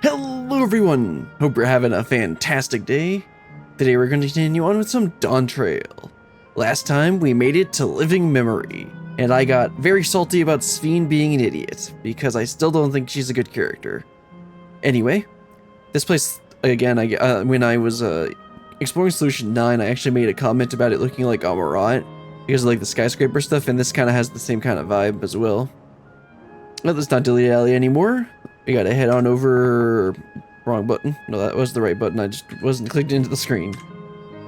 Hello everyone! Hope you're having a fantastic day. Today we're going to continue on with some Dawntrail. Last time we made it to living memory, and I got very salty about Sphene being an idiot, because I still don't think she's a good character. Anyway, this place, again, when I was exploring Solution 9, I actually made a comment about it looking like Amarat, because of like the skyscraper stuff, and this kind of has the same kind of vibe as well. But let's not dilly-dally anymore. We gotta head on over... Wrong button. No, that was the right button. I just wasn't clicked into the screen.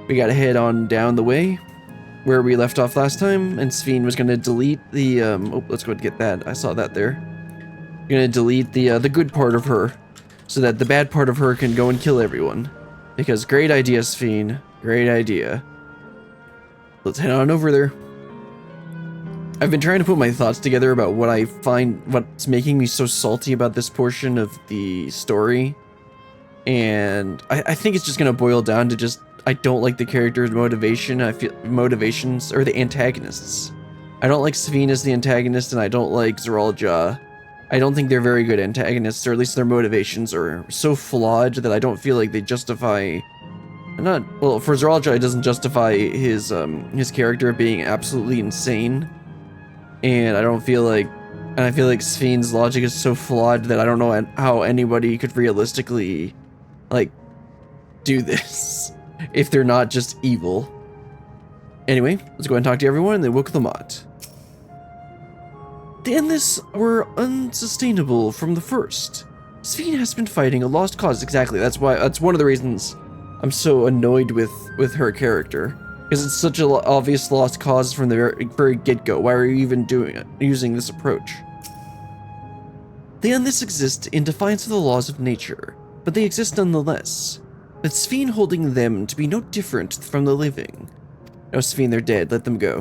We gotta head on down the way where we left off last time, and Sphene was gonna delete the... oh, let's go and get that. I saw that there. Gonna delete the good part of her, so that the bad part of her can go and kill everyone. Because great idea, Sphene. Great idea. Let's head on over there. I've been trying to put my thoughts together about what I find, what's making me so salty about this portion of the story. And I think it's just gonna boil down to just, I don't like the character's motivation. I feel motivations, or the antagonists. I don't like Sphene as the antagonist, and I don't like Zeralja. I don't think they're very good antagonists, or at least their motivations are so flawed that I don't feel like they justify... well, for Zeralja, it doesn't justify his character being absolutely insane. And I feel like Sphene's logic is so flawed that I don't know how anybody could realistically, like, do this if they're not just evil. Anyway, let's go ahead and talk to everyone and then Wook the Mott. The Endless were unsustainable from the first. Sphene has been fighting a lost cause. Exactly, that's one of the reasons I'm so annoyed with her character. Because it's such an obvious lost cause from the very get-go. Why are you even using this approach? The Endless exist in defiance of the laws of nature, but they exist nonetheless. With Sphene holding them to be no different from the living. No, Sphene, they're dead. Let them go.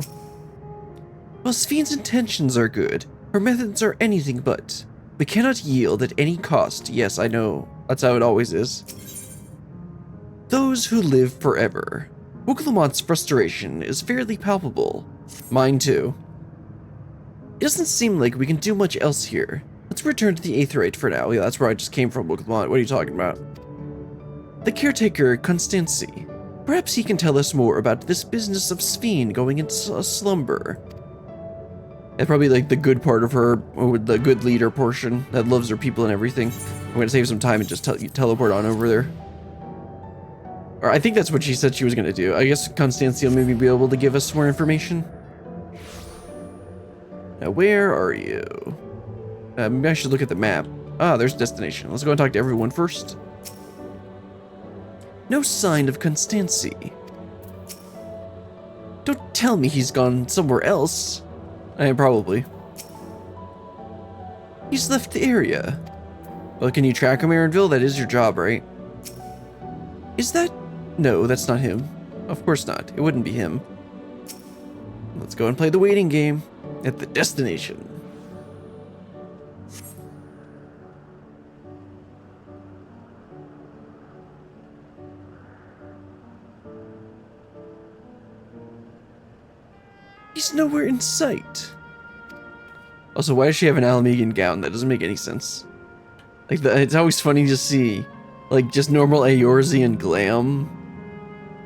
While Sphene's intentions are good, her methods are anything but. We cannot yield at any cost. Yes, I know. That's how it always is. Those who live forever. Wook the Mott's frustration is fairly palpable. Mine too. It doesn't seem like we can do much else here. Let's return to the aetherite for now. Yeah, that's where I just came from, Wook the Mott. What are you talking about? The caretaker, Constancy. Perhaps he can tell us more about this business of Sphene going into a slumber. That's probably like the good part of her, or the good leader portion that loves her people and everything. I'm gonna save some time and just teleport on over there. Or I think that's what she said she was going to do. I guess Constancy will maybe be able to give us more information. Now, where are you? Maybe I should look at the map. Ah, there's destination. Let's go and talk to everyone first. No sign of Constancy. Don't tell me he's gone somewhere else. Probably. He's left the area. Well, can you track him, Aaronville? That is your job, right? Is that... No, that's not him. Of course not. It wouldn't be him. Let's go and play the waiting game at the destination. He's nowhere in sight. Also, why does she have an Alamegan gown? That doesn't make any sense. Like, it's always funny to see, like, just normal Eorzean glam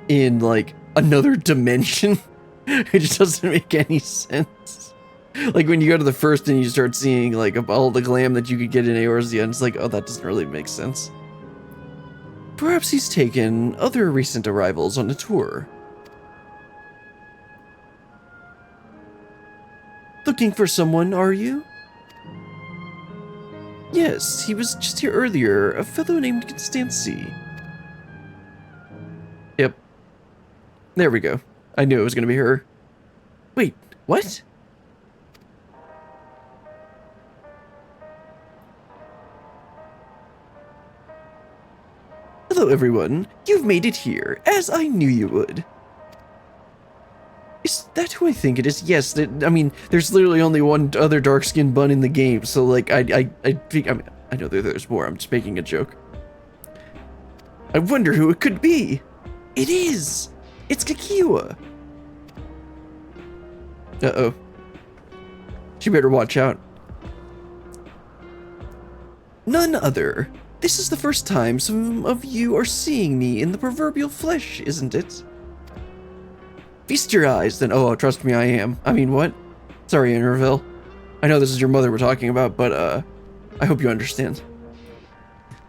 in, like, another dimension. It just doesn't make any sense. Like, when you go to the first and you start seeing, like, all the glam that you could get in Eorzea, and it's like, oh, that doesn't really make sense. Perhaps he's taken other recent arrivals on a tour. Looking for someone, are you? Yes, he was just here earlier, a fellow named Constancy. Yep. There we go. I knew it was going to be her. Wait, what? Hello, everyone. You've made it here, as I knew you would. Is that who I think it is? Yes, I mean, there's literally only one other dark-skinned bun in the game, so, like, I think, I mean, I know there's more, I'm just making a joke. I wonder who it could be. It is! It's Kakiwa! Uh-oh. She better watch out. None other. This is the first time some of you are seeing me in the proverbial flesh, isn't it? Feast your eyes, then. Oh, trust me, I am. I mean, what? Sorry, Interville. I know this is your mother we're talking about, but, I hope you understand.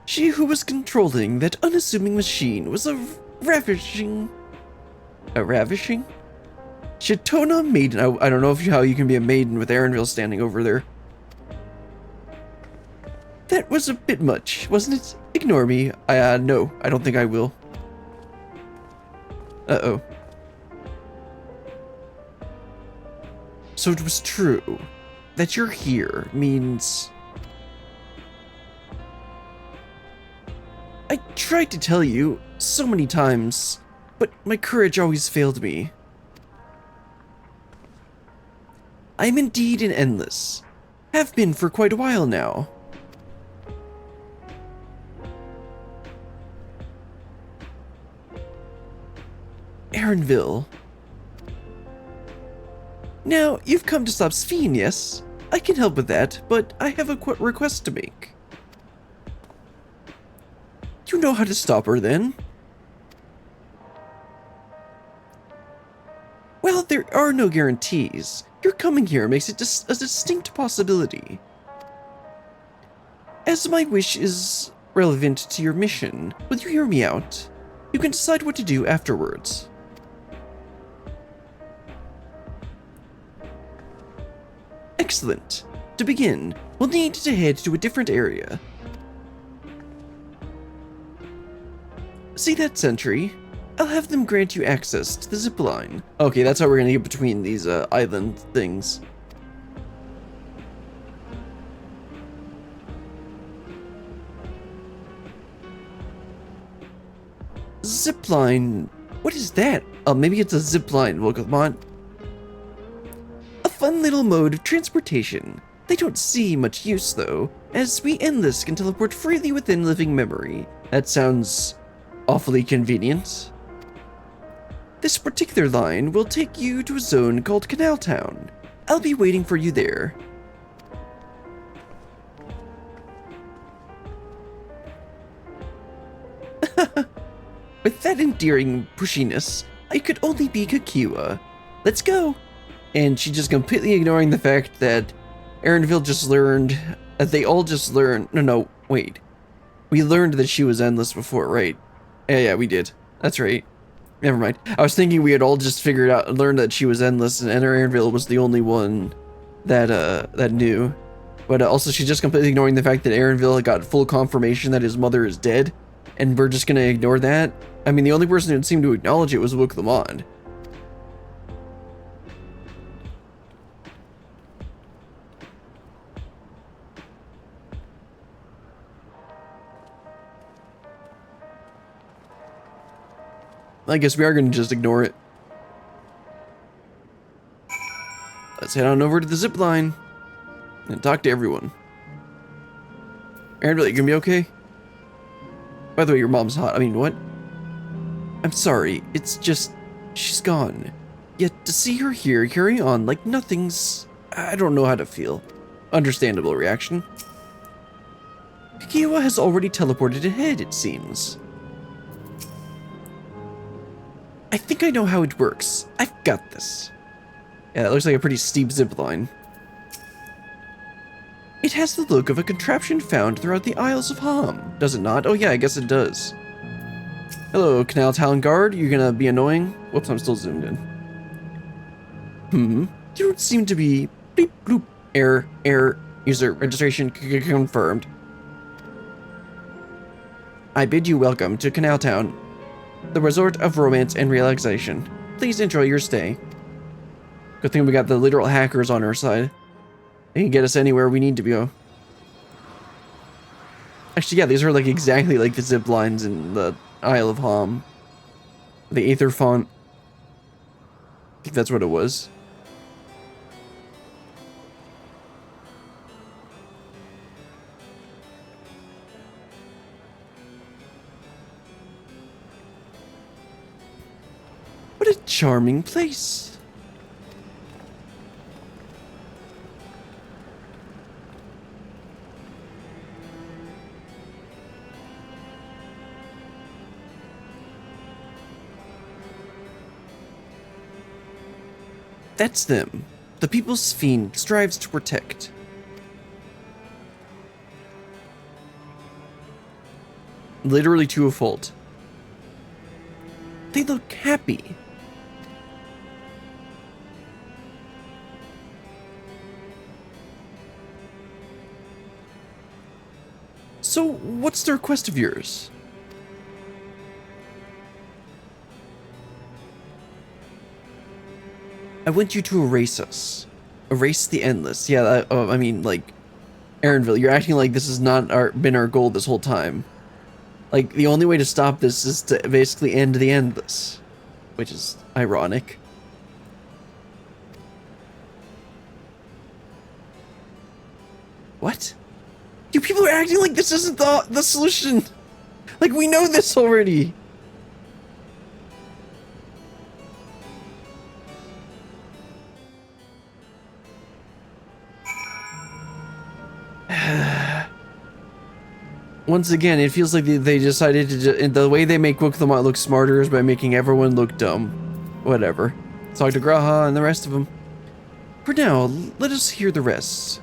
She who was controlling that unassuming machine was a ravishing... Shatona maiden. I don't know how you can be a maiden with Erenville standing over there. That was a bit much, wasn't it? Ignore me. No, I don't think I will. Uh-oh. So it was true. That you're here means... I tried to tell you so many times, but my courage always failed me. I'm indeed an endless. Have been for quite a while now. Erenville. Now, you've come to stop Sphene, yes? I can help with that, but I have a request to make. You know how to stop her, then? Well, there are no guarantees. Your coming here makes it a distinct possibility. As my wish is relevant to your mission, will you hear me out? You can decide what to do afterwards. Excellent. To begin, we'll need to head to a different area. See that sentry? I'll have them grant you access to the zip line. Okay, that's how we're gonna get between these island things. Zipline. What is that? Oh, maybe it's a zipline, Wokelmont. A fun little mode of transportation. They don't see much use though, as we Endless can teleport freely within living memory. That sounds awfully convenient. This particular line will take you to a zone called Canal Town. I'll be waiting for you there. With that endearing pushiness, I could only be Kakiwa. Let's go! And she's just completely ignoring the fact that Erenville just learned, that they all just learned, no, wait. We learned that she was endless before, right? Yeah, we did. That's right. Never mind. I was thinking we had all just figured out, learned that she was endless, and Erenville was the only one that, that knew. But also she's just completely ignoring the fact that Erenville got full confirmation that his mother is dead, and we're just gonna ignore that? I mean, the only person who seemed to acknowledge it was Wokelmont. I guess we are going to just ignore it. Let's head on over to the zip line and talk to everyone. Erenville, you gonna be okay? By the way, your mom's hot. I mean, what? I'm sorry. It's just, she's gone. Yet to see her here carry on like nothing's... I don't know how to feel. Understandable reaction. Kakiwa has already teleported ahead, it seems. I think I know how it works. I've got this. Yeah, it looks like a pretty steep zip line. It has the look of a contraption found throughout the Isles of Ham, does it not? Oh yeah, I guess it does. Hello, Canal Town Guard. You gonna be annoying? Whoops, I'm still zoomed in. You don't seem to be... Bleep, bloop. Error. User registration confirmed. I bid you welcome to Canal Town, the resort of romance and relaxation. Please enjoy your stay. Good thing we got the literal hackers on our side. They can get us anywhere we need to go. Actually, yeah, these are like exactly like the zip lines in the Isle of Ham. The Aether font. I think that's what it was. What a charming place. That's them. The people Sphene strives to protect. Literally to a fault. They look happy. So, what's the request of yours? I want you to erase us. Erase the endless. Yeah, I mean, like, Aaronville, you're acting like this has not been our goal this whole time. Like, the only way to stop this is to basically end the endless. Which is ironic. What? You people are acting like this isn't the solution! Like, we know this already! Once again, it feels like they decided to the way they make Wooklamont look smarter is by making everyone look dumb. Whatever. Talk to Graha and the rest of them. For now, let us hear the rest.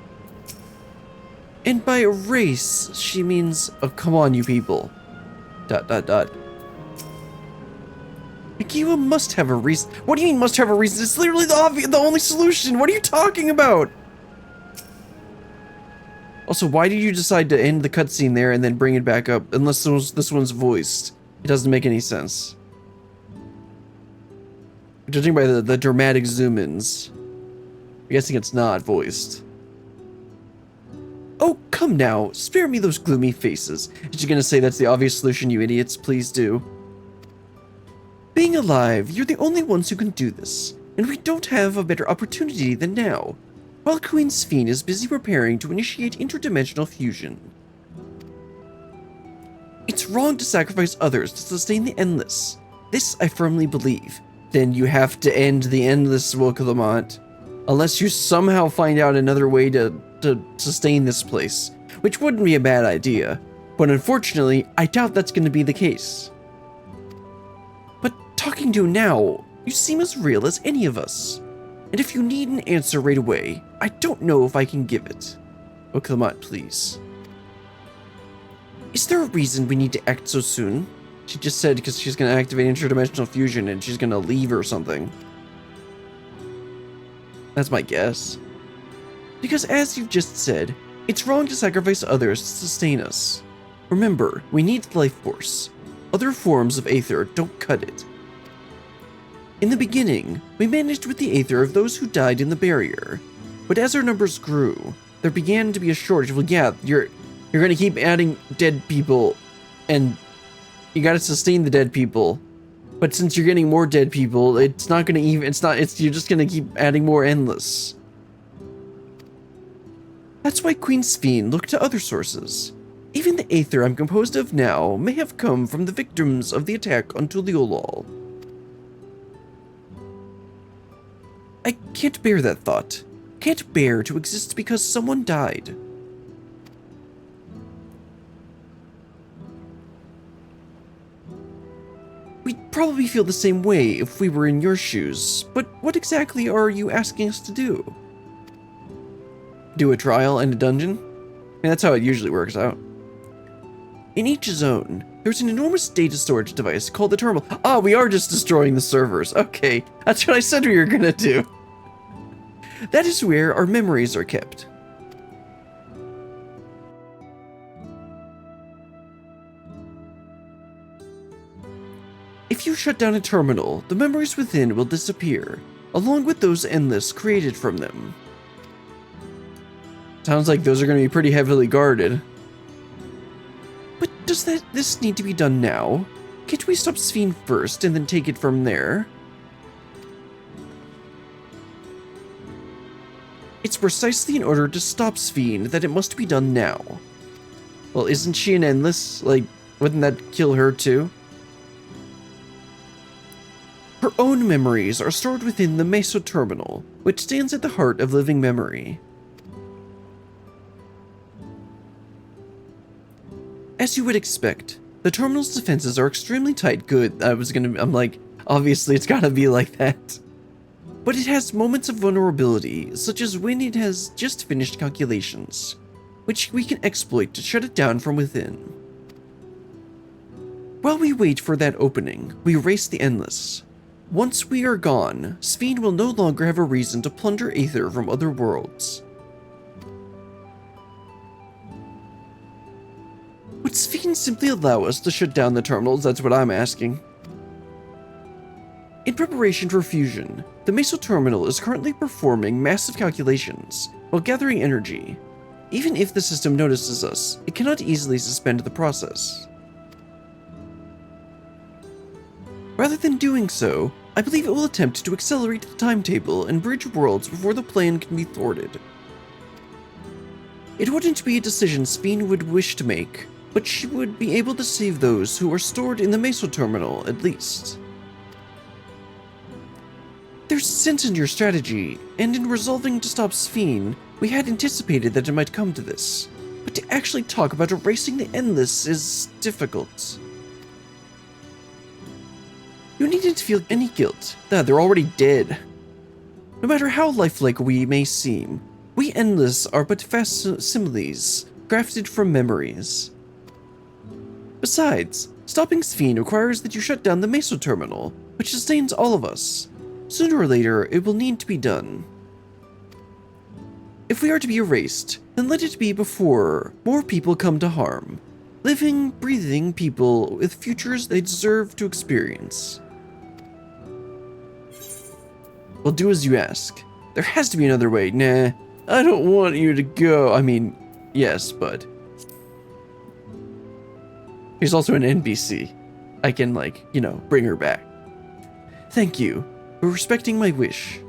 And by erase, she means, oh, come on, you people. ... Akiwa must have a reason. What do you mean must have a reason? It's literally the only solution. What are you talking about? Also, why did you decide to end the cutscene there and then bring it back up? Unless this one's voiced. It doesn't make any sense. Judging by the dramatic zoom-ins, I'm guessing it's not voiced. Oh, come now. Spare me those gloomy faces. Is she gonna say that's the obvious solution, you idiots? Please do. Being alive, you're the only ones who can do this. And we don't have a better opportunity than now. While Queen Sphene is busy preparing to initiate interdimensional fusion. It's wrong to sacrifice others to sustain the endless. This I firmly believe. Then you have to end the endless, Wooklamont. Unless you somehow find out another way to sustain this place. Which wouldn't be a bad idea. But unfortunately, I doubt that's going to be the case. But talking to you now, you seem as real as any of us. And if you need an answer right away, I don't know if I can give it. Wooklamont, please. Is there a reason we need to act so soon? She just said because she's going to activate interdimensional fusion and she's going to leave or something. That's my guess. Because as you've just said, it's wrong to sacrifice others to sustain us. Remember, we need the life force. Other forms of aether don't cut it. In the beginning, we managed with the aether of those who died in the barrier, but as our numbers grew, there began to be a shortage. Well, yeah, you're gonna keep adding dead people, and you gotta sustain the dead people, but since you're getting more dead people, it's not gonna even, you're just gonna keep adding more endless. That's why Queen Sphene looked to other sources. Even the aether I'm composed of now may have come from the victims of the attack on Tuliolol. I can't bear that thought. Can't bear to exist because someone died. We'd probably feel the same way if we were in your shoes, but what exactly are you asking us to do? Do a trial and a dungeon? I mean, that's how it usually works out. In each zone, there's an enormous data storage device called the terminal. Ah, we are just destroying the servers. Okay, that's what I said we were gonna do. That is where our memories are kept. If you shut down a terminal, the memories within will disappear, along with those endless created from them. Sounds like those are going to be pretty heavily guarded. But does this need to be done now? Can't we stop Sphene first and then take it from there? It's precisely in order to stop Sphene that it must be done now. Well, isn't she an endless? Like, wouldn't that kill her too? Her own memories are stored within the Meso Terminal, which stands at the heart of living memory. As you would expect, the terminal's defenses are extremely tight. Good, I'm like, obviously it's gotta be like that. But it has moments of vulnerability, such as when it has just finished calculations, which we can exploit to shut it down from within. While we wait for that opening, we erase the Endless. Once we are gone, Sphene will no longer have a reason to plunder aether from other worlds. Would Sphene simply allow us to shut down the terminals? That's what I'm asking. In preparation for fusion, the Mesoterminal is currently performing massive calculations while gathering energy. Even if the system notices us, it cannot easily suspend the process. Rather than doing so, I believe it will attempt to accelerate the timetable and bridge worlds before the plan can be thwarted. It wouldn't be a decision Sphene would wish to make, but she would be able to save those who are stored in the Mesoterminal at least. There's sense in your strategy, and in resolving to stop Sphene, we had anticipated that it might come to this, but to actually talk about erasing the Endless is difficult. You needn't feel any guilt. They're already dead. No matter how lifelike we may seem, we Endless are but facsimiles crafted from memories. Besides, stopping Sphene requires that you shut down the Mesoterminal, which sustains all of us. Sooner or later, it will need to be done. If we are to be erased, then let it be before more people come to harm. Living, breathing people with futures they deserve to experience. Well, do as you ask. There has to be another way. Nah, I don't want you to go. I mean, yes, but... He's also an NPC. I can, bring her back. Thank you for respecting my wish.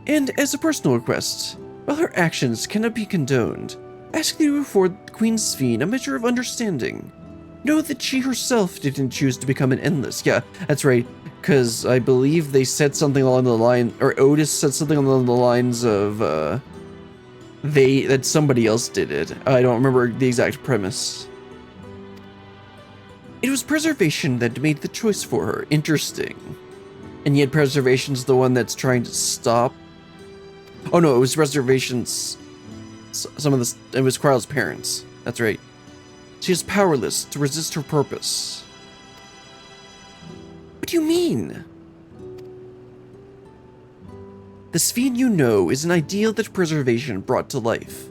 And as a personal request, while her actions cannot be condoned, ask you to afford Queen Sphene a measure of understanding. Know that she herself didn't choose to become an Endless. Yeah, that's right, because I believe they said something along the line, or Otis said something along the lines of, that somebody else did it. I don't remember the exact premise. It was preservation that made the choice for her. Interesting. And yet preservation's the one that's trying to stop. Oh no, it was preservation's... it was Kryle's parents. That's right. She is powerless to resist her purpose. What do you mean? The Sphene you know is an ideal that preservation brought to life.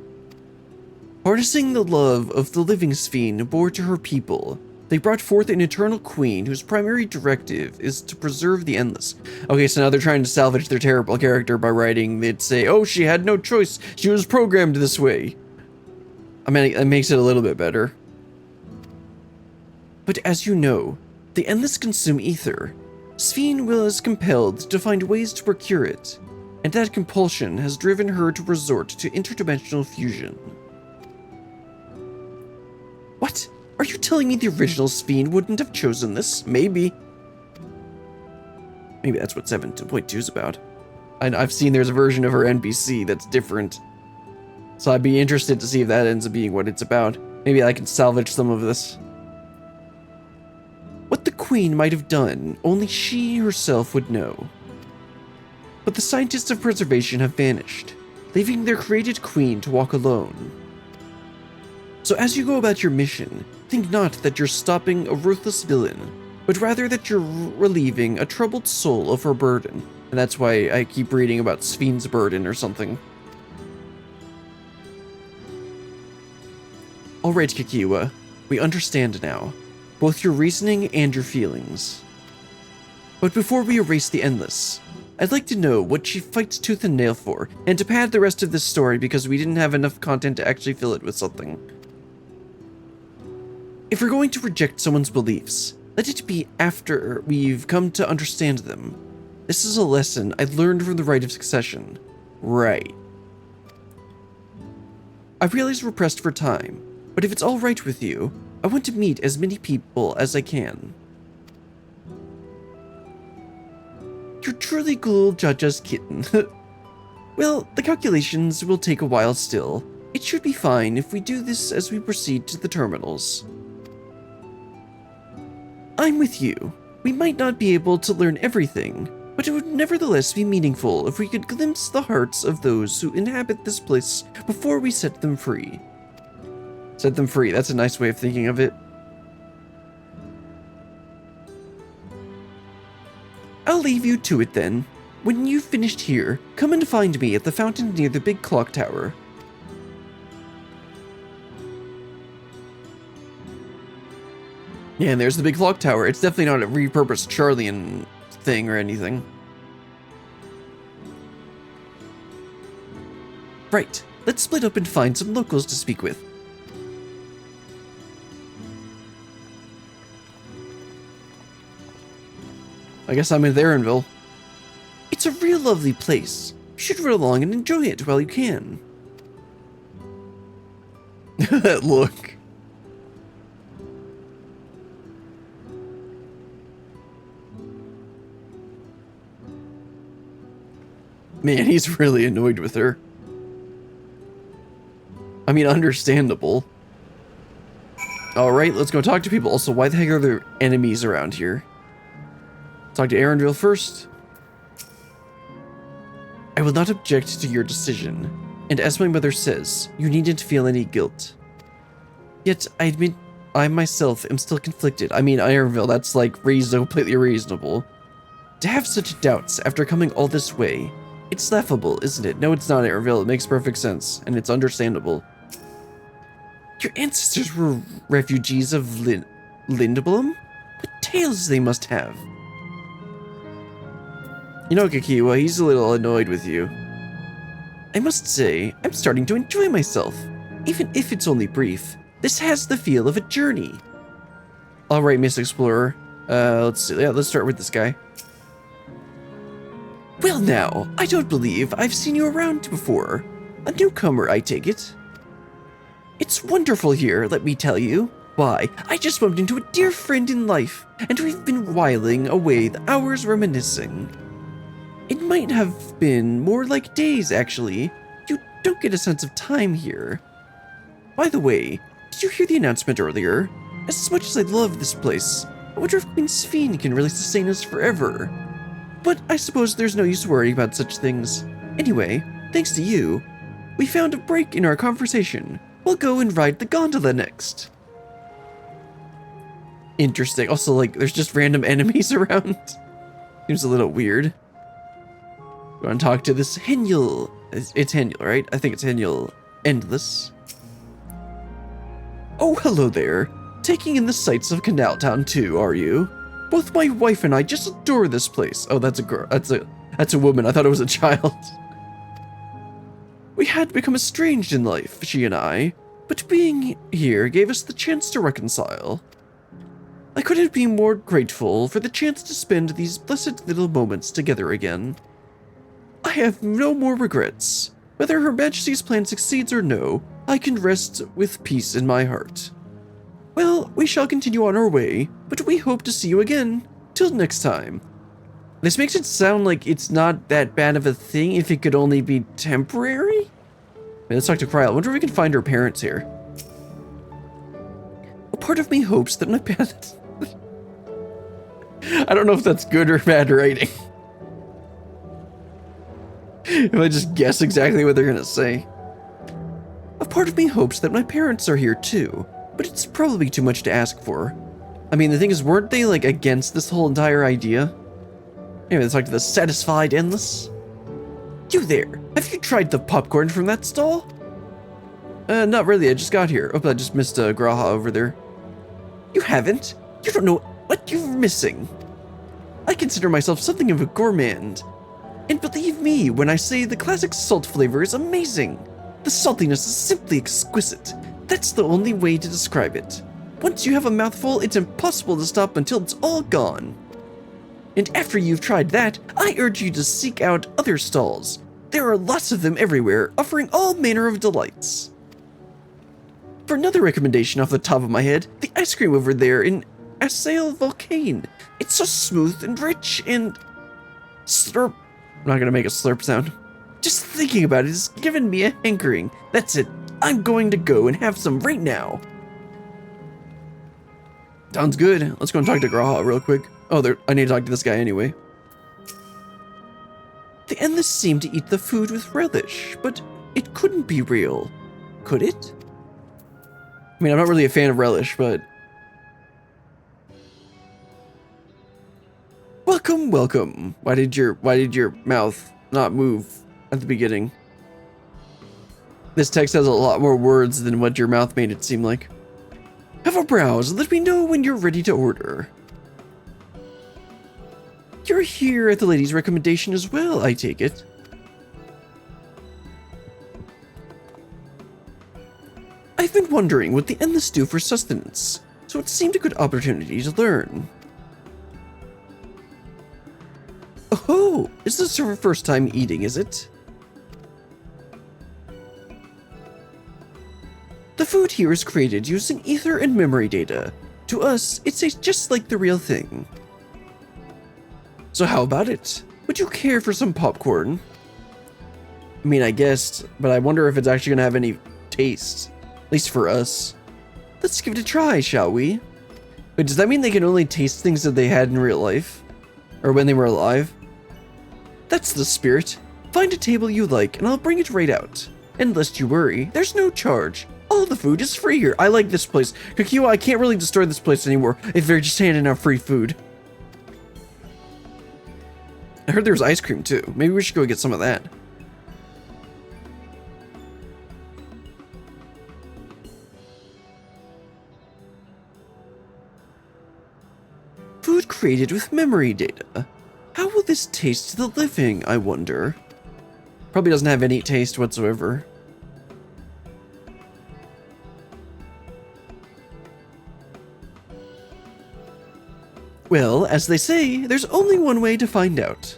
Harnessing the love of the living Sphene bore to her people, they brought forth an eternal queen whose primary directive is to preserve the Endless. Okay, so now they're trying to salvage their terrible character by writing, they'd say, oh, she had no choice, she was programmed this way. I mean, it makes it a little bit better. But as you know, the Endless consume ether. Sphene was compelled to find ways to procure it, and that compulsion has driven her to resort to interdimensional fusion. What? Are you telling me the original Sphene wouldn't have chosen this? Maybe. Maybe that's what 7.2 is about. I've seen there's a version of her NPC that's different. So I'd be interested to see if that ends up being what it's about. Maybe I can salvage some of this. What the Queen might have done, only she herself would know. But the scientists of preservation have vanished, leaving their created Queen to walk alone. So as you go about your mission, think not that you're stopping a ruthless villain, but rather that you're relieving a troubled soul of her burden. And that's why I keep reading about Sphene's burden or something. Alright, Kikiwa, we understand now, both your reasoning and your feelings. But before we erase the Endless, I'd like to know what she fights tooth and nail for, and to pad the rest of this story because we didn't have enough content to actually fill it with something. If we're going to reject someone's beliefs, let it be after we've come to understand them. This is a lesson I learned from the Rite of Succession. Right. I realize we're pressed for time, but if it's all right with you, I want to meet as many people as I can. You're truly Glul Jaja's kitten. Well, the calculations will take a while still. It should be fine if we do this as we proceed to the terminals. I'm with you. We might not be able to learn everything, but it would nevertheless be meaningful if we could glimpse the hearts of those who inhabit this place before we set them free. Set them free, that's a nice way of thinking of it. I'll leave you to it then. When you've finished here, come and find me at the fountain near the big clock tower. Yeah, and there's the big clock tower. It's definitely not a repurposed Charlian thing or anything. Right, let's split up and find some locals to speak with. I guess I'm in Theronville. It's a real lovely place. You should run along and enjoy it while you can. Look. Man, he's really annoyed with her. I mean, understandable. Alright, let's go talk to people. Also, why the heck are there enemies around here? Talk to Erenville first. I will not object to your decision, and as my mother says, you needn't feel any guilt. Yet, I admit, I myself am still conflicted. I mean, Erenville, that's like completely reasonable. To have such doubts after coming all this way, it's laughable, isn't it? No, it's not, Erenville. It makes perfect sense, and it's understandable. Your ancestors were refugees of Lindblom? What tales they must have. You know, Kakiwa, he's a little annoyed with you. I must say, I'm starting to enjoy myself. Even if it's only brief, this has the feel of a journey. Alright, Miss Explorer. Let's see. Yeah, let's start with this guy. Well now, I don't believe I've seen you around before. A newcomer, I take it. It's wonderful here, let me tell you. Why, I just bumped into a dear friend in life, and we've been whiling away the hours reminiscing. It might have been more like days, actually. You don't get a sense of time here. By the way, did you hear the announcement earlier? As much as I love this place, I wonder if Queen Sphene can really sustain us forever. But I suppose there's no use worrying about such things. Anyway, thanks to you, we found a break in our conversation. We'll go and ride the gondola next. Interesting. Also, like, there's just random enemies around. Seems a little weird. Go and talk to this Henul. It's Henul, right? I think it's Henul Endless. Oh, hello there. Taking in the sights of Canal Town too, are you? Both my wife and I just adore this place. Oh, that's a girl. That's a woman. I thought it was a child. We had become estranged in life, she and I, but being here gave us the chance to reconcile. I couldn't be more grateful for the chance to spend these blessed little moments together again. I have no more regrets. Whether Her Majesty's plan succeeds or no, I can rest with peace in my heart. Well, we shall continue on our way, but we hope to see you again. Till next time. This makes it sound like it's not that bad of a thing if it could only be temporary? Let's talk to Kryl. I wonder if we can find her parents here. A part of me hopes that my parents... I don't know if that's good or bad writing. If I just guess exactly what they're gonna say. A part of me hopes that my parents are here too, but it's probably too much to ask for. I mean, the thing is, weren't they like against this whole entire idea? Anyway, let's talk to the satisfied Endless. You there, have you tried the popcorn from that stall? Not really, I just got here. Oh, I just missed Graha over there. You haven't? You don't know what you're missing. I consider myself something of a gourmand. And believe me when I say the classic salt flavor is amazing. The saltiness is simply exquisite. That's the only way to describe it. Once you have a mouthful, it's impossible to stop until it's all gone. And after you've tried that, I urge you to seek out other stalls. There are lots of them everywhere, offering all manner of delights. For another recommendation off the top of my head, the ice cream over there in Avail Volcane. It's so smooth and rich and... Slurp. I'm not gonna make a slurp sound. Just thinking about it is giving me a hankering. That's it. I'm going to go and have some right now. Sounds good. Let's go and talk to Graha real quick. Oh, I need to talk to this guy anyway. The endless seemed to eat the food with relish, but it couldn't be real. Could it? I mean, I'm not really a fan of relish, but... Welcome, welcome. Why did your mouth not move at the beginning? This text has a lot more words than what your mouth made it seem like. Have a browse and let me know when you're ready to order. You're here at the lady's recommendation as well, I take it. I've been wondering what the endless do for sustenance, so it seemed a good opportunity to learn. Oh, is this her first time eating, is it? The food here is created using ether and memory data. To us, it tastes just like the real thing. So how about it? Would you care for some popcorn? I mean, I guess, but I wonder if it's actually gonna have any taste. At least for us. Let's give it a try, shall we? Wait, does that mean they can only taste things that they had in real life? Or when they were alive? That's the spirit. Find a table you like and I'll bring it right out. And lest you worry, there's no charge. All the food is free here. I like this place. Kakiwa, I can't really destroy this place anymore if they're just handing out free food. I heard there was ice cream too. Maybe we should go get some of that. Food created with memory data. How will this taste to the living, I wonder? Probably doesn't have any taste whatsoever. Well, as they say, there's only one way to find out.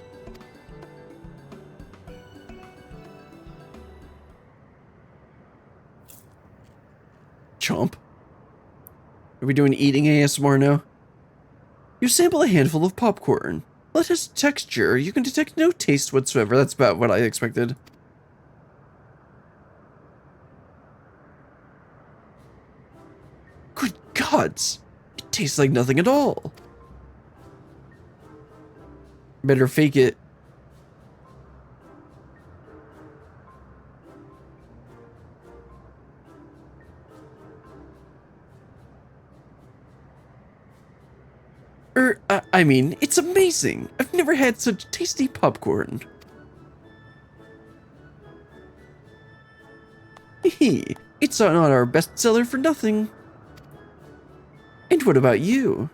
Chomp. Are we doing eating ASMR now? You sample a handful of popcorn. Let us texture. You can detect no taste whatsoever. That's about what I expected. Good gods! It tastes like nothing at all. Better fake it. I mean, it's amazing. I've never had such tasty popcorn. Hee, it's not our bestseller for nothing. And what about you?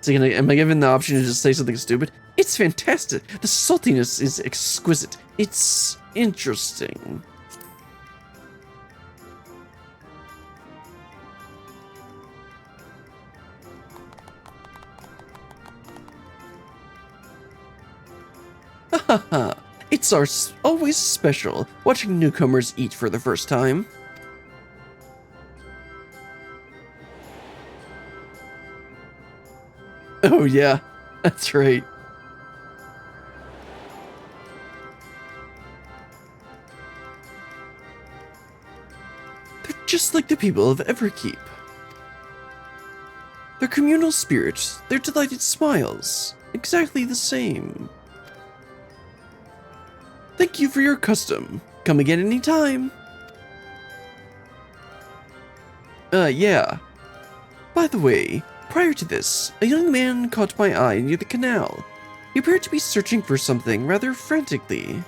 So am I given the option to just say something stupid? It's fantastic. The saltiness is exquisite. It's interesting. Haha, it's always special watching newcomers eat for the first time. Oh yeah, that's right. They're just like the people of Everkeep. Their communal spirits, their delighted smiles, exactly the same. Thank you for your custom. Come again anytime. Yeah. By the way, prior to this, a young man caught my eye near the canal. He appeared to be searching for something rather frantically.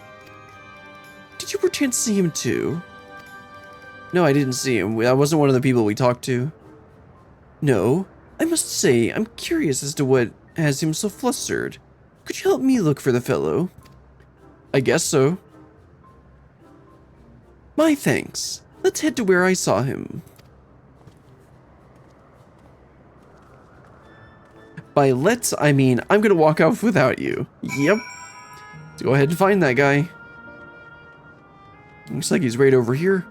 Did you perchance see him too? No, I didn't see him. I wasn't one of the people we talked to. No, I must say, I'm curious as to what has him so flustered. Could you help me look for the fellow? I guess so. My thanks. Let's head to where I saw him. By let's, I mean I'm gonna walk off without you. Yep. Let's go ahead and find that guy. Looks like he's right over here.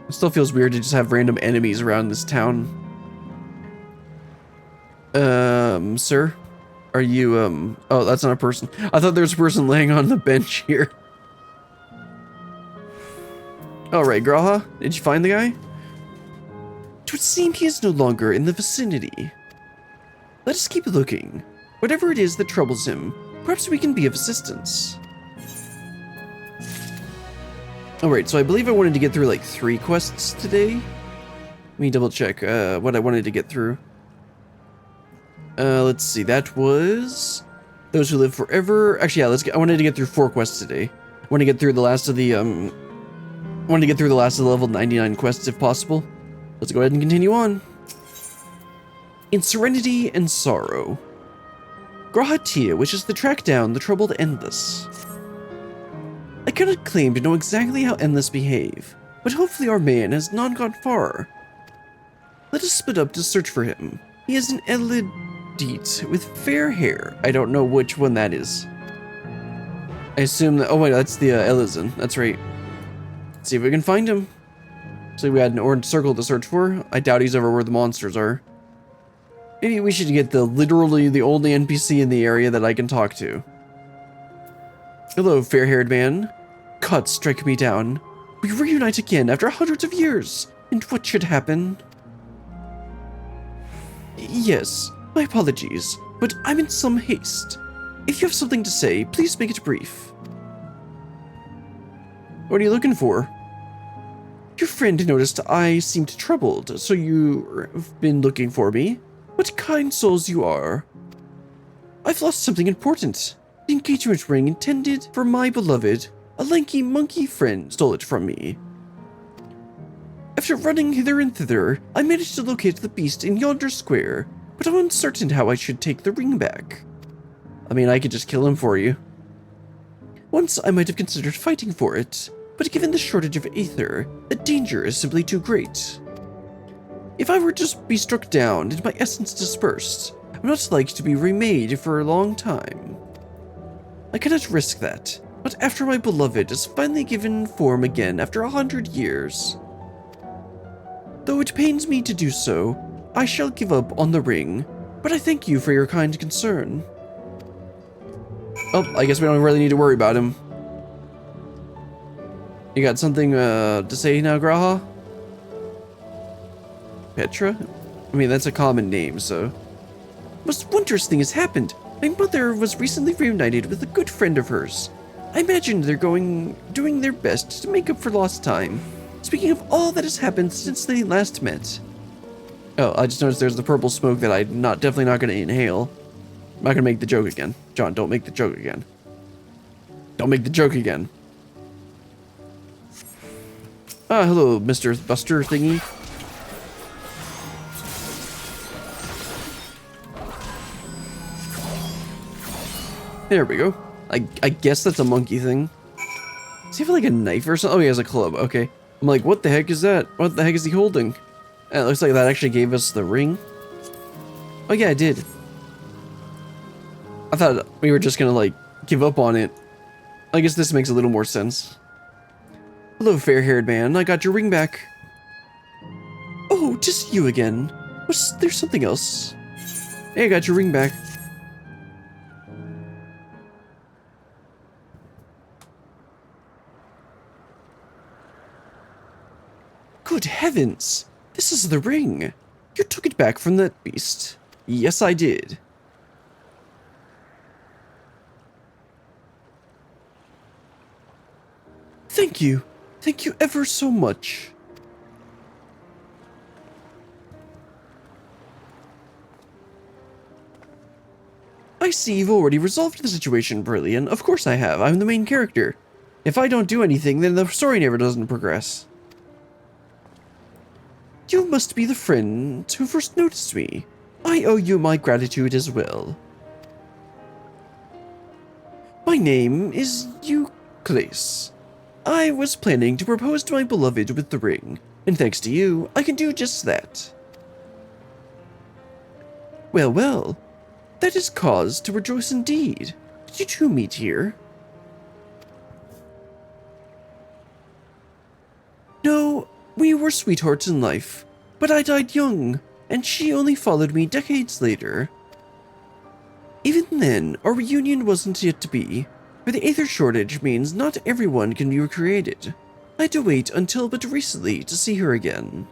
It still feels weird to just have random enemies around this town. Sir? Are you, oh, that's not a person. I thought there was a person laying on the bench here. Alright, Graha, did you find the guy? It would seem he is no longer in the vicinity. Let us keep looking. whatever it is that troubles him. Perhaps we can be of assistance. Alright, so I believe I wanted to get through like 3 quests today. Let me double check what I wanted to get through. Let's see, that was Those Who Live Forever. Actually, yeah, I wanted to get through 4 quests today. I want to get through the last of the level 99 quests if possible. Let's go ahead and continue on. In Serenity and Sorrow. Grahatia wishes to track down the troubled Endless. I cannot claim to know exactly how Endless behave, but hopefully our man has not gone far. Let us split up to search for him. He is an Elidite with fair hair. I don't know which one that is. I assume that, oh wait, that's the Elizan. That's right. Let's see if we can find him. So we had an orange circle to search for. I doubt he's over where the monsters are. Maybe we should get literally the only NPC in the area that I can talk to. Hello, fair-haired man. God, strike me down. We reunite again after hundreds of years. And what should happen? Yes, my apologies, but I'm in some haste. If you have something to say, please make it brief. What are you looking for? Your friend noticed I seemed troubled, so you've been looking for me? What kind souls you are. I've lost something important. The engagement ring intended for my beloved. A lanky monkey friend stole it from me. After running hither and thither, I managed to locate the beast in yonder square, but I'm uncertain how I should take the ring back. I mean, I could just kill him for you. Once I might have considered fighting for it, but given the shortage of aether, the danger is simply too great. If I were to be struck down and my essence dispersed, I'm not like to be remade for a long time. I cannot risk that, but after my beloved is finally given form again after 100 years. Though it pains me to do so, I shall give up on the ring, but I thank you for your kind concern. Oh, I guess we don't really need to worry about him. You got something to say now, Graha? Petra? I mean, that's a common name, so... Most wondrous thing has happened. My mother was recently reunited with a good friend of hers. I imagine they're doing their best to make up for lost time. Speaking of all that has happened since they last met. Oh, I just noticed there's the purple smoke that I'm definitely not going to inhale. I'm not going to make the joke again. John, don't make the joke again. Don't make the joke again. Ah, hello, Mr. Buster thingy. There we go. I guess that's a monkey thing. Does he have like a knife or something? Oh, he has a club. Okay. I'm like, what the heck is that? What the heck is he holding? It looks like that actually gave us the ring. Oh yeah, it did. I thought we were just gonna like give up on it. I guess this makes a little more sense. Hello, fair-haired man. I got your ring back. Oh, just you again. Was there something else? Hey, I got your ring back. Good heavens! This is the ring! You took it back from that beast. Yes, I did. Thank you. Thank you ever so much. I see you've already resolved the situation, Brilliant. Of course I have. I'm the main character. If I don't do anything, then the story never doesn't progress. You must be the friend who first noticed me. I owe you my gratitude as well. My name is Euclase. I was planning to propose to my beloved with the ring, and thanks to you, I can do just that. Well, well, that is cause to rejoice indeed. Did you two meet here? No, we were sweethearts in life, but I died young, and she only followed me decades later. Even then, our reunion wasn't yet to be, for the aether shortage means not everyone can be recreated. I had to wait until but recently to see her again.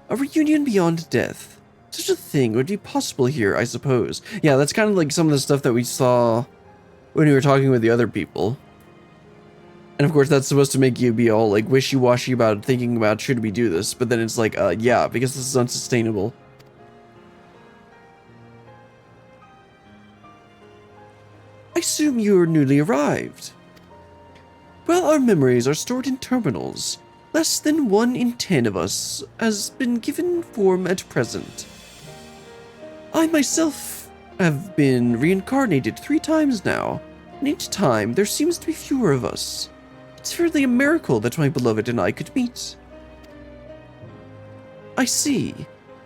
A reunion beyond death. Such a thing would be possible here, I suppose. Yeah, that's kind of like some of the stuff that we saw when we were talking with the other people. And of course, that's supposed to make you be all like wishy-washy about thinking about should we do this, but then it's like, yeah, because this is unsustainable. I assume you're newly arrived. Well, our memories are stored in terminals. Less than 1 in 10 of us has been given form at present. I myself have been reincarnated 3 times now, and each time there seems to be fewer of us. It's really a miracle that my beloved and I could meet. I see.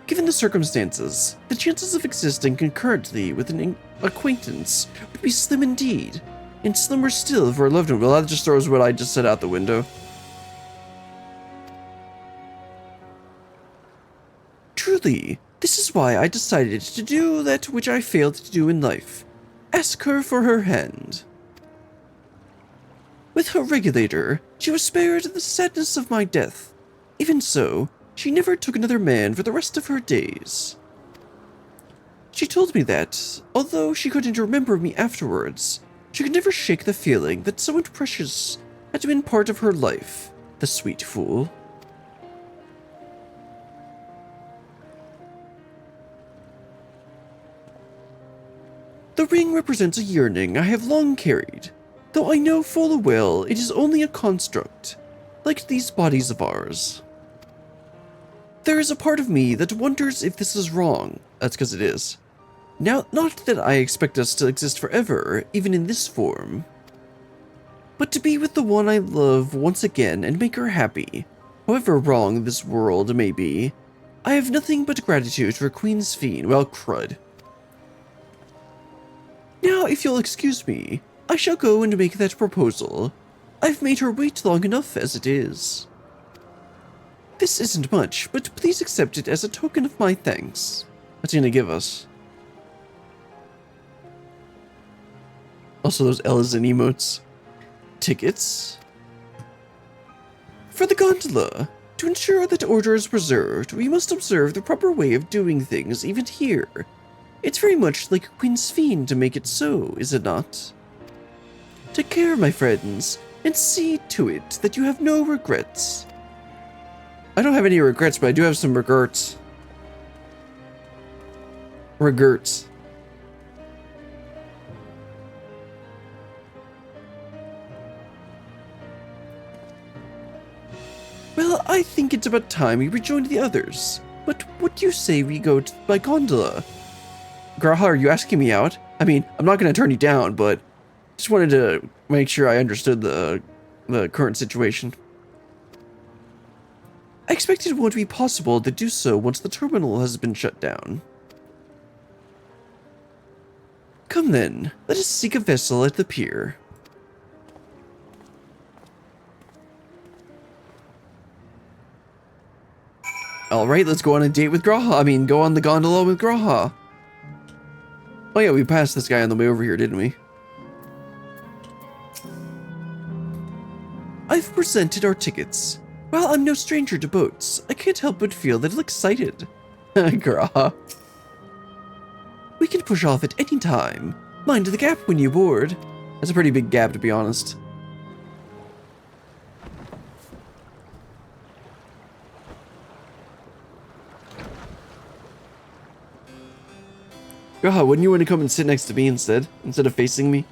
Given the circumstances, the chances of existing concurrently with an acquaintance would be slim indeed, and slimmer still for a loved one. Well, that just throws what I just said out the window. Truly, this is why I decided to do that which I failed to do in life. Ask her for her hand. With her regulator, she was spared the sadness of my death. Even so, she never took another man for the rest of her days. She told me that, although she couldn't remember me afterwards, she could never shake the feeling that someone precious had been part of her life, the sweet fool. The ring represents a yearning I have long carried, though I know full well it is only a construct, like these bodies of ours. There is a part of me that wonders if this is wrong. That's because it is. Now, not that I expect us to exist forever, even in this form, but to be with the one I love once again and make her happy. However wrong this world may be, I have nothing but gratitude for Queen Sphene. Well, crud. Now, if you'll excuse me, I shall go and make that proposal. I've made her wait long enough as it is. This isn't much, but please accept it as a token of my thanks. What's he gonna give us? Also, those L's and emotes. Tickets. For the gondola. To ensure that order is preserved, we must observe the proper way of doing things even here. It's very much like Queen Sphene to make it so, is it not? Take care, my friends, and see to it that you have no regrets. I don't have any regrets, but I do have some regrets. Regrets. Well, I think it's about time we rejoined the others. But what do you say we go by gondola? Graha, are you asking me out? I mean, I'm not going to turn you down, but just wanted to make sure I understood the current situation. I expect it won't be possible to do so once the terminal has been shut down. Come then, let us seek a vessel at the pier. Alright, let's go on a date with Graha. I mean, go on the gondola with Graha. Oh yeah, we passed this guy on the way over here, didn't we? I've presented our tickets. While I'm no stranger to boats, I can't help but feel a little excited. Graha. We can push off at any time. Mind the gap when you board. That's a pretty big gap, to be honest. Graha, wouldn't you want to come and sit next to me instead of facing me?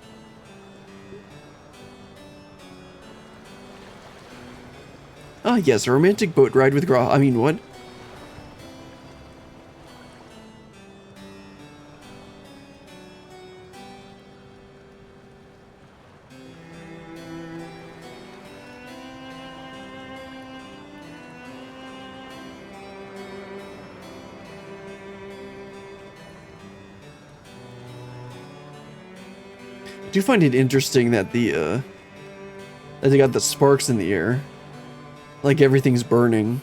Ah, yes, a romantic boat ride with Graha. I mean, what? I do find it interesting that that they got the sparks in the air. Like everything's burning.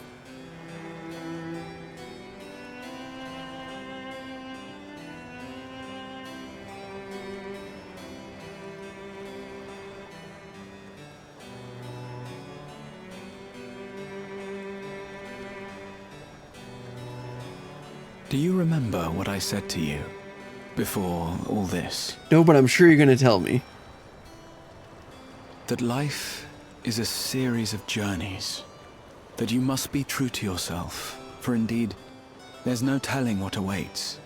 Do you remember what I said to you before all this? No, but I'm sure you're gonna tell me. That life is a series of journeys. That you must be true to yourself, for indeed, there's no telling what awaits.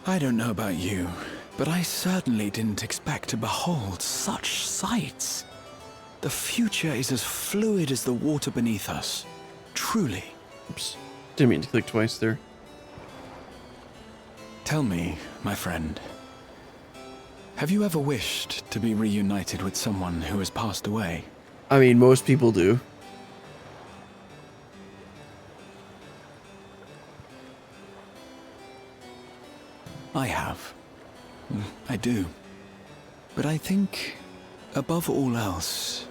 I don't know about you, but I certainly didn't expect to behold such sights. The future is as fluid as the water beneath us. Truly. Oops. Didn't mean to click twice there. Tell me, my friend, have you ever wished to be reunited with someone who has passed away? I mean, most people do. I have. I do. But I think, above all else,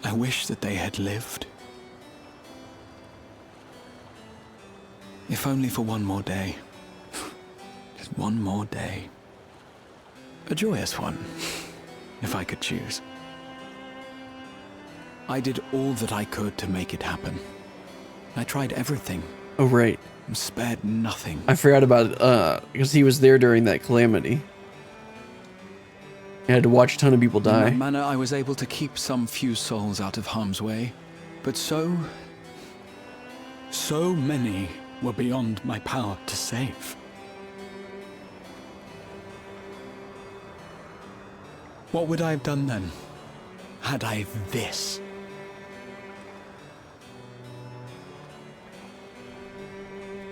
I wish that they had lived. If only for one more day. Just one more day. A joyous one, if I could choose. I did all that I could to make it happen. I tried everything. Oh, right. Spared nothing. I forgot about it, because he was there during that calamity. I had to watch a ton of people die. In that manner, I was able to keep some few souls out of harm's way, but so many were beyond my power to save. What would I have done then, had I this?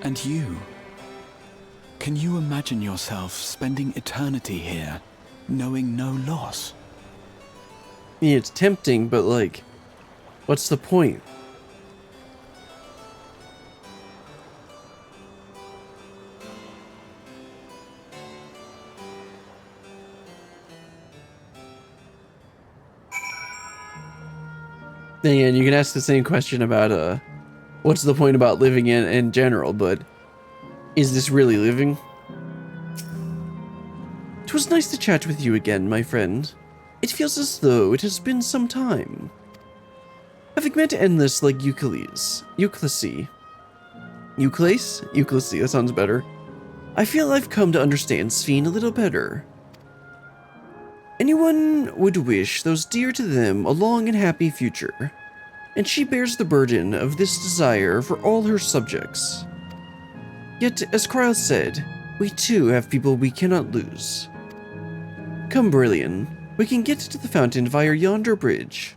And you? Can you imagine yourself spending eternity here, knowing no loss? I mean, it's tempting, but like, what's the point? Then again, you can ask the same question about, what's the point about living in general, but is this really living? It was nice to chat with you again, my friend. It feels as though it has been some time. Having met endless like Euclides, that sounds better. I feel I've come to understand Sphene a little better. Anyone would wish those dear to them a long and happy future, and she bears the burden of this desire for all her subjects. Yet, as Kryle said, we too have people we cannot lose. Come, Brillian, we can get to the fountain via yonder bridge.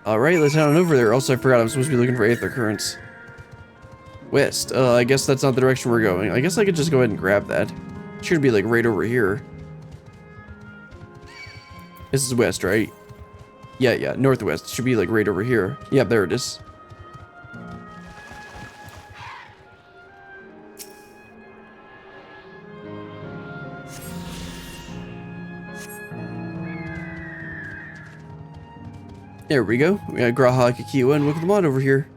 Alright, let's head on over there. Also, I forgot I'm supposed to be looking for aether currents. West. I guess that's not the direction we're going. I guess I could just go ahead and grab that. Should be like right over here. This is west, right? Yeah, northwest. Should be like right over here. Yeah, there it is. There we go. We got Graha, Kikiwa, and look at the mod over here.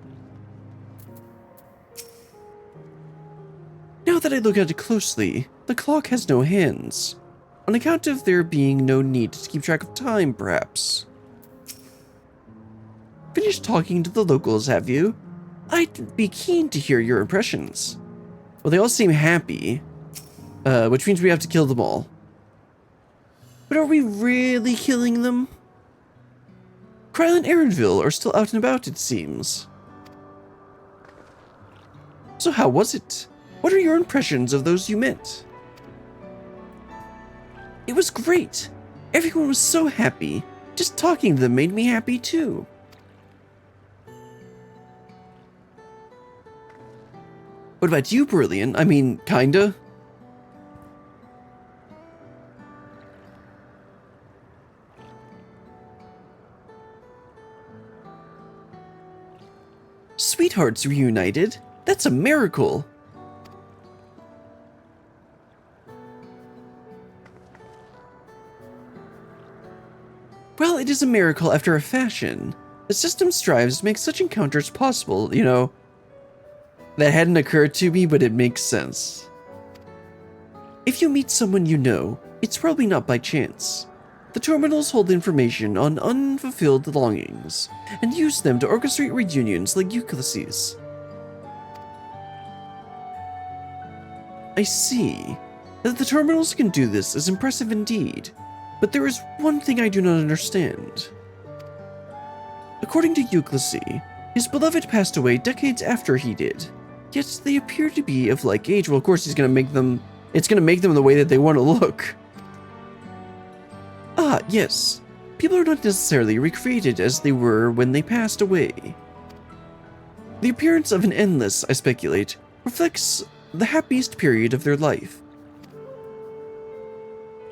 Now that I look at it closely, the clock has no hands. On account of there being no need to keep track of time, perhaps. Finished talking to the locals, have you? I'd be keen to hear your impressions. Well, they all seem happy, which means we have to kill them all. But are we really killing them? Kryle and Aaronville are still out and about, it seems. So how was it? What are your impressions of those you met? It was great. Everyone was so happy. Just talking to them made me happy too. What about you, Brillian? I mean, kinda? Sweethearts reunited? That's a miracle. Well, it is a miracle after a fashion. The system strives to make such encounters possible, you know. That hadn't occurred to me, but it makes sense. If you meet someone you know, it's probably not by chance. The terminals hold information on unfulfilled longings, and use them to orchestrate reunions like Ulysses. I see. That the terminals can do this is impressive indeed, but there is one thing I do not understand. According to Ulysses, his beloved passed away decades after he did, yet they appear to be of like age. Well, of course, it's gonna make them the way that they want to look. Ah, yes. People are not necessarily recreated as they were when they passed away. The appearance of an endless, I speculate, reflects the happiest period of their life.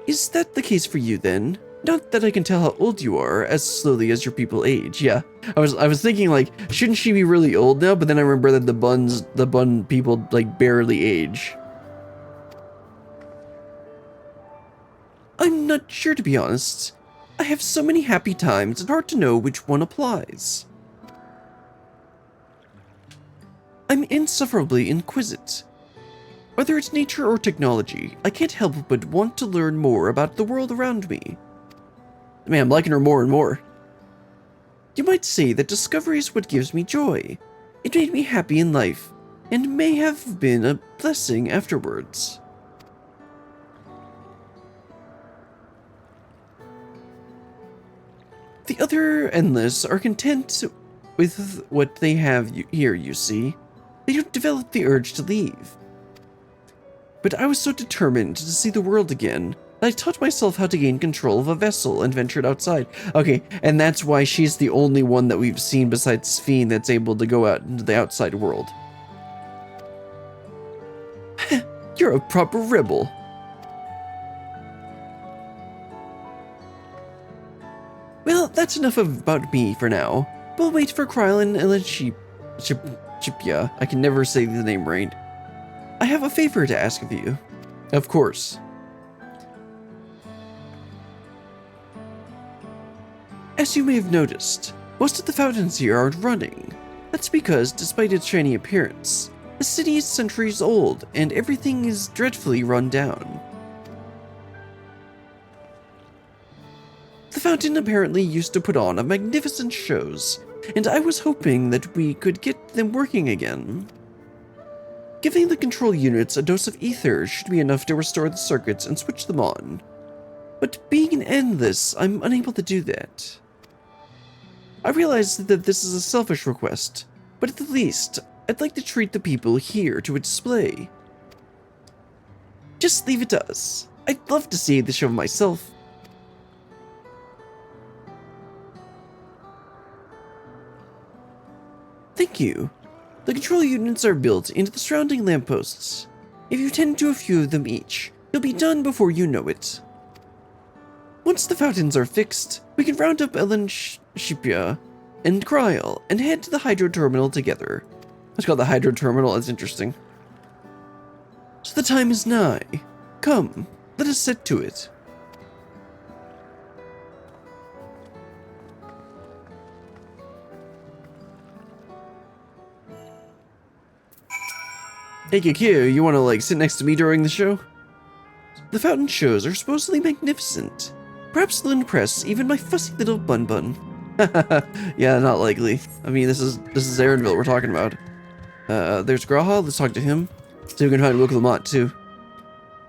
Is that the case for you then? Not that I can tell how old you are as slowly as your people age. Yeah, I was thinking like, shouldn't she be really old now? But then I remember that the bun people like barely age. I'm not sure, to be honest. I have so many happy times, it's hard to know which one applies. I'm insufferably inquisitive. Whether it's nature or technology, I can't help but want to learn more about the world around me. Man, I'm liking her more and more. You might say that discovery is what gives me joy. It made me happy in life, and may have been a blessing afterwards. The other endless are content with what they have here, you see. They don't develop the urge to leave. But I was so determined to see the world again that I taught myself how to gain control of a vessel and ventured outside. Okay, and that's why she's the only one that we've seen besides Sphene that's able to go out into the outside world. You're a proper rebel. Well, that's enough about me for now. We'll wait for Krylin and Chipia. I can never say the name right. I have a favor to ask of you. Of course. As you may have noticed, most of the fountains here aren't running. That's because, despite its shiny appearance, the city is centuries old and everything is dreadfully run down. The fountain apparently used to put on a magnificent shows, and I was hoping that we could get them working again. Giving the control units a dose of ether should be enough to restore the circuits and switch them on. But being an endless, I'm unable to do that. I realize that this is a selfish request, but at the least, I'd like to treat the people here to a display. Just leave it to us. I'd love to see the show myself. Thank you. The control units are built into the surrounding lampposts. If you tend to a few of them each, you'll be done before you know it. Once the fountains are fixed, we can round up Ellen Shipia and Kryl and head to the hydro terminal together. Let's call the hydro terminal, that's interesting. So the time is nigh. Come, let us set to it. Hey KQ, you wanna like sit next to me during the show? The fountain shows are supposedly magnificent. Perhaps they'll impress even my fussy little bun. Yeah, not likely. I mean, this is Aaronville we're talking about. There's Graha, let's talk to him. See if we can find Wook Lamont too.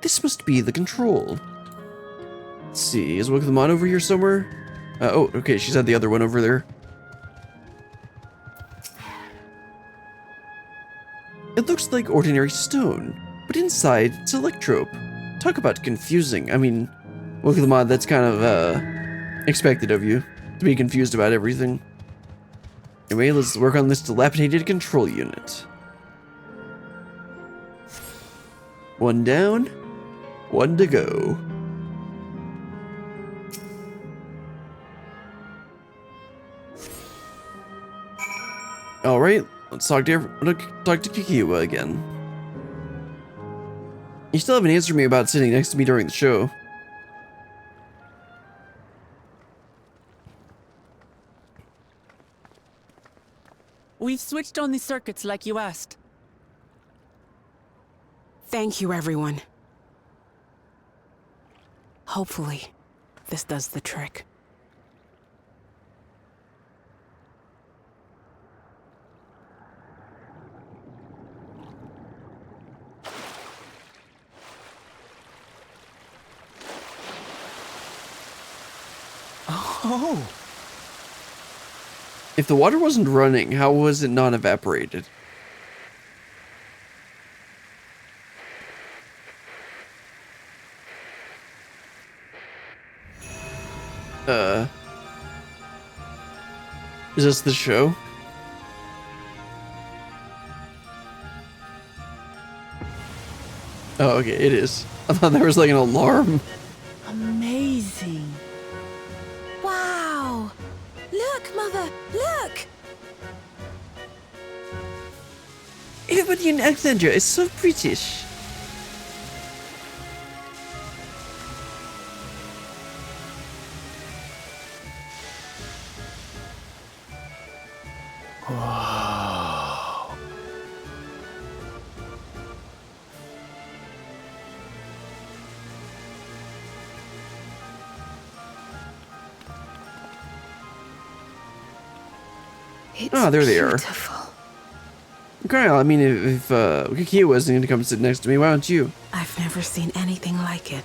This must be the control. Let's see, is Wook Lamont over here somewhere? Oh, okay, she's at the other one over there. It looks like ordinary stone, but inside it's electrope. Talk about confusing. I mean, Wook Lamont, that's kind of expected of you to be confused about everything. Anyway, let's work on this dilapidated control unit. One down, one to go. All right, let's talk to Kikiwa again. You still haven't answered me about sitting next to me during the show. We've switched on the circuits like you asked. Thank you, everyone. Hopefully, this does the trick. Oh! If the water wasn't running, how was it not evaporated? Is this the show? Oh, okay, it is. I thought there was like an alarm. Amazing. Wow! Look, Mother, look! Everybody in Alexandria is so British. Wow. It's Ah, there they are. beautiful. Kyle, I mean, if Kakia wasn't going to come sit next to me, why don't you? I've never seen anything like it.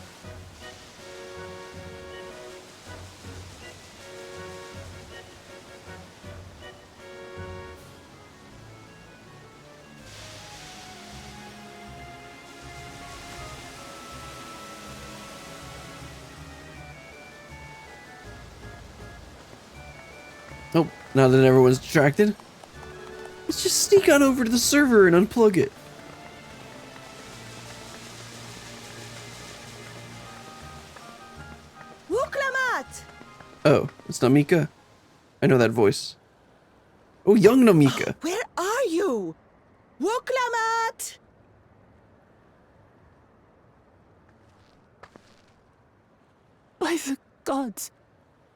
Oh, now that everyone's distracted, let's just sneak on over to the server and unplug it. Wuklamat! Oh, it's Namika. I know that voice. Oh, young Namika. Where are you? Wuklamat! By the gods,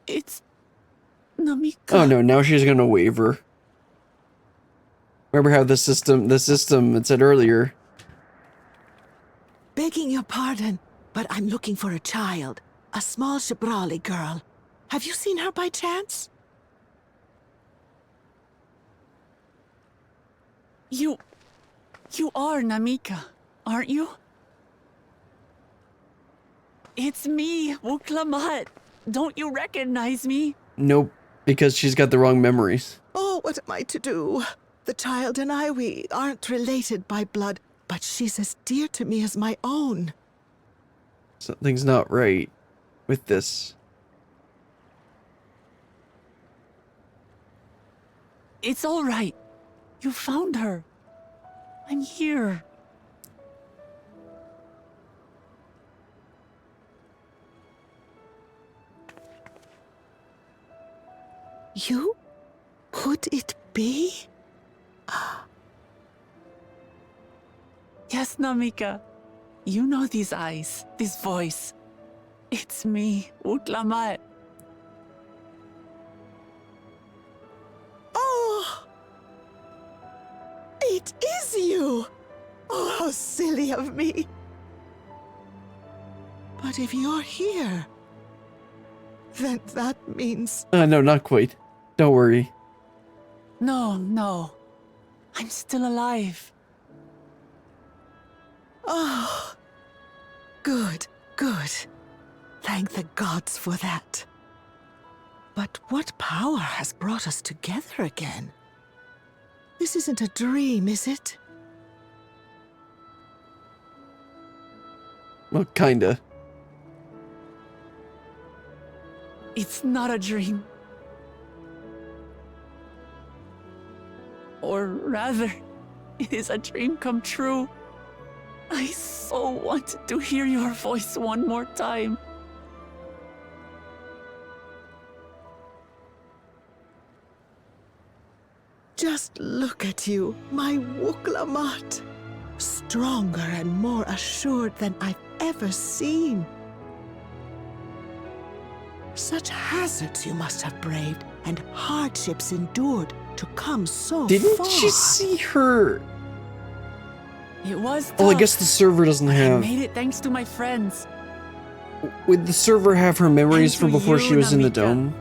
it's Namika. Oh no, now she's gonna waver. Remember how the system it said earlier. Begging your pardon, but I'm looking for a child. A small Shibrali girl. Have you seen her by chance? You are Namika, aren't you? It's me, Wuklamat. Don't you recognize me? Nope, because she's got the wrong memories. Oh, what am I to do? The child and I, we aren't related by blood, but she's as dear to me as my own. Something's not right with this. It's all right. You found her. I'm here. You? Could it be? Yes, Namika. You know these eyes, this voice. It's me, Wuklamat. Oh! It is you! Oh, how silly of me. But if you're here, then that means... No, not quite. Don't worry. No. I'm still alive. Oh, good. Thank the gods for that. But what power has brought us together again? This isn't a dream, is it? Well, kinda. It's not a dream. Or rather, it is a dream come true. I so wanted to hear your voice one more time. Just look at you, my Wuklamat. Stronger and more assured than I've ever seen. Such hazards you must have braved and hardships endured to come so Didn't far. you see her? It was Oh, I tough, guess the server doesn't but I have. made it thanks to my friends. Would the server have her memories And from to before you, she was in the Namika. dome?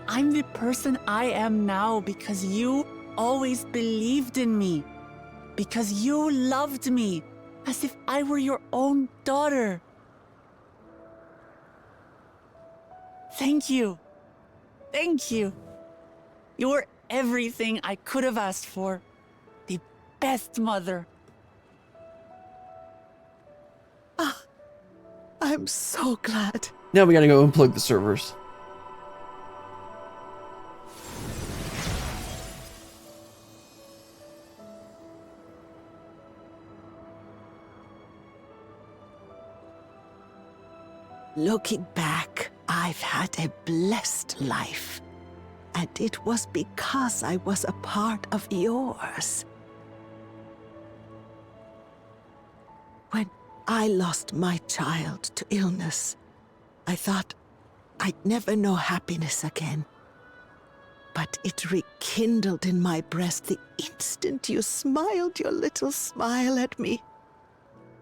I'm the person I am now because you always believed in me. Because you loved me as if I were your own daughter. Thank you. Thank you. You're everything I could have asked for. The best mother. I'm so glad. Now we gotta go unplug the servers. Looking back, I've had a blessed life. And it was because I was a part of yours. When I lost my child to illness, I thought I'd never know happiness again. But it rekindled in my breast the instant you smiled your little smile at me.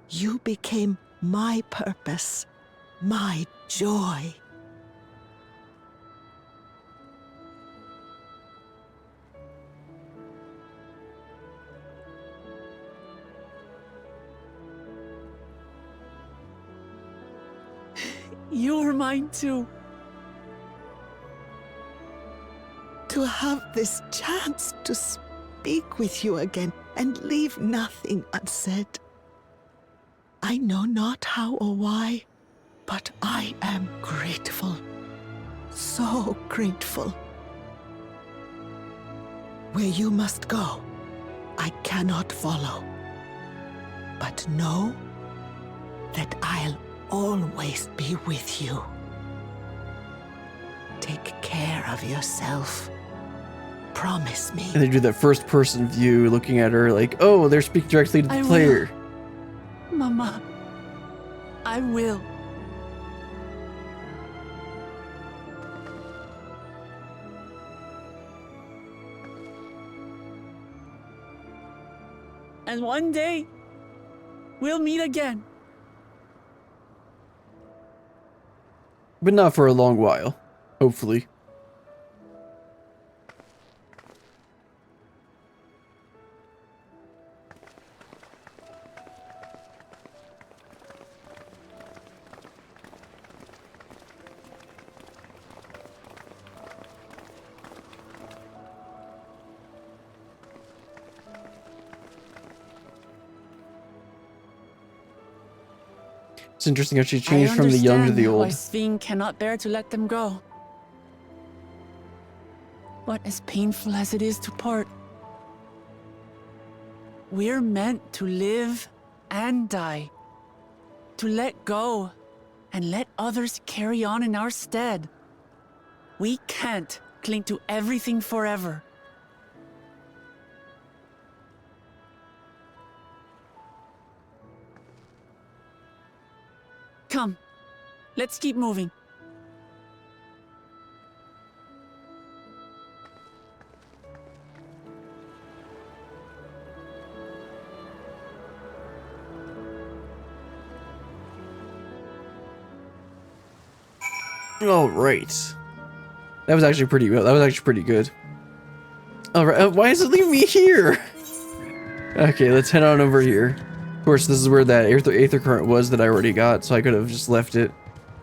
You became my purpose, my joy. You were mine too. To have this chance to speak with you again and leave nothing unsaid. I know not how or why, but I am grateful. So grateful. Where you must go, I cannot follow. But know that I'll always be with you. Take care of yourself. Promise me. And they do that first person view looking at her like, oh, they're speaking directly to the I player. Mama, I will. And one day, we'll meet again. But not for a long while, hopefully. It's interesting how she changed from the young to the Why old. Sphene cannot bear to let them go. But as painful as it is to part, we're meant to live and die. To let go and let others carry on in our stead. We can't cling to everything forever. Come, let's keep moving. All right. That was actually pretty good. That was actually pretty good. All right. Why is it leaving me here? Okay, let's head on over here. Of course, this is where that aether current was that I already got, so I could have just left it.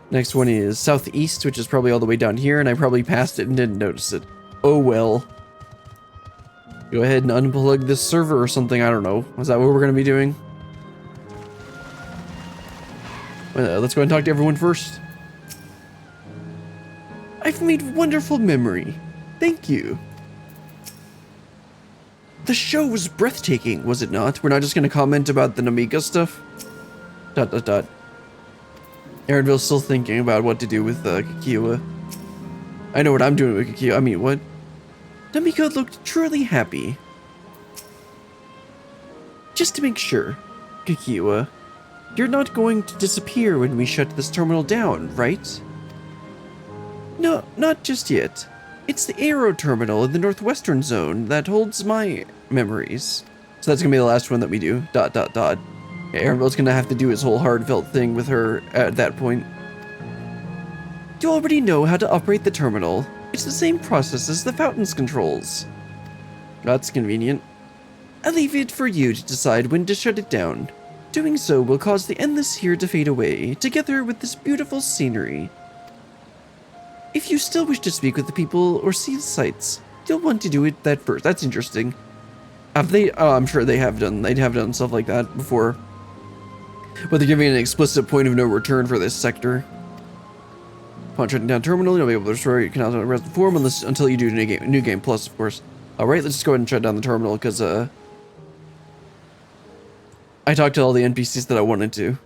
Next one is southeast, which is probably all the way down here, and I probably passed it and didn't notice it. Oh well. Go ahead and unplug this server or something, I don't know. Is that what we're going to be doing? Let's go and talk to everyone first. I've made wonderful memory. Thank you. The show was breathtaking, was it not? We're not just going to comment about the Namika stuff? ... Aaronville's still thinking about what to do with Kikiwa. I know what I'm doing with Kikiwa. I mean, what? Namika looked truly happy. Just to make sure, Kikiwa, you're not going to disappear when we shut this terminal down, right? No, not just yet. It's the aero terminal in the northwestern zone that holds my memories. So that's gonna be the last one that we do. ... Yeah, Aaronville's gonna have to do his whole heartfelt thing with her at that point. You already know how to operate the terminal. It's the same process as the fountain's controls. That's convenient. I leave it for you to decide when to shut it down. Doing so will cause the endless here to fade away, together with this beautiful scenery. If you still wish to speak with the people or see the sights, you'll want to do it that first. That's interesting. Have they? Oh, I'm sure they have done. They'd have done stuff like that before. But they're giving an explicit point of no return for this sector. Upon shutting down terminal, you'll be able to restore your Canal to rest form until you do new game plus, of course. Alright, let's just go ahead and shut down the terminal, because, I talked to all the NPCs that I wanted to.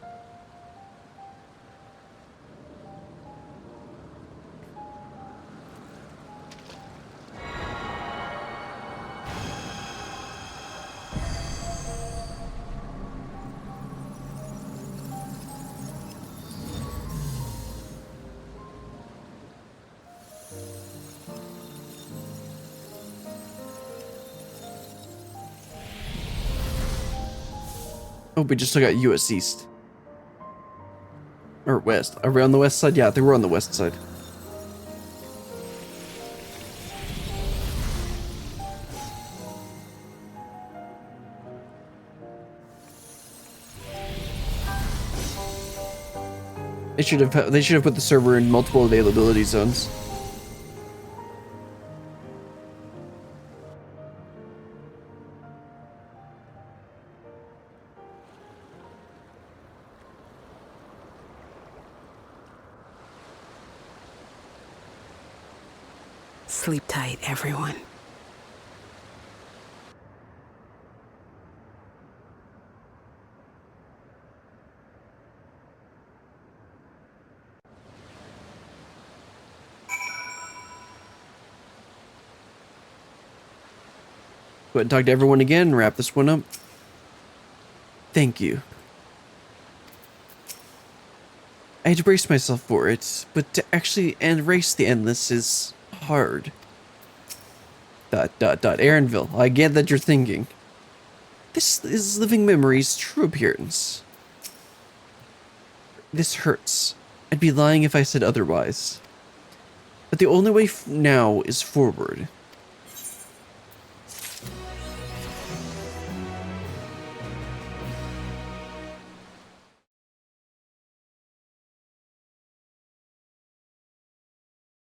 Oh, we just took out US East. Or West. Are we on the west side? Yeah, I think we're on the west side. They should have put the server in multiple availability zones. Sleep tight, everyone. Go ahead and talk to everyone again and wrap this one up. Thank you. I had to brace myself for it, but to actually erase the endless is hard. ... Aaronville, I get that you're thinking. This is living memory's true appearance. This hurts. I'd be lying if I said otherwise. But the only way now is forward.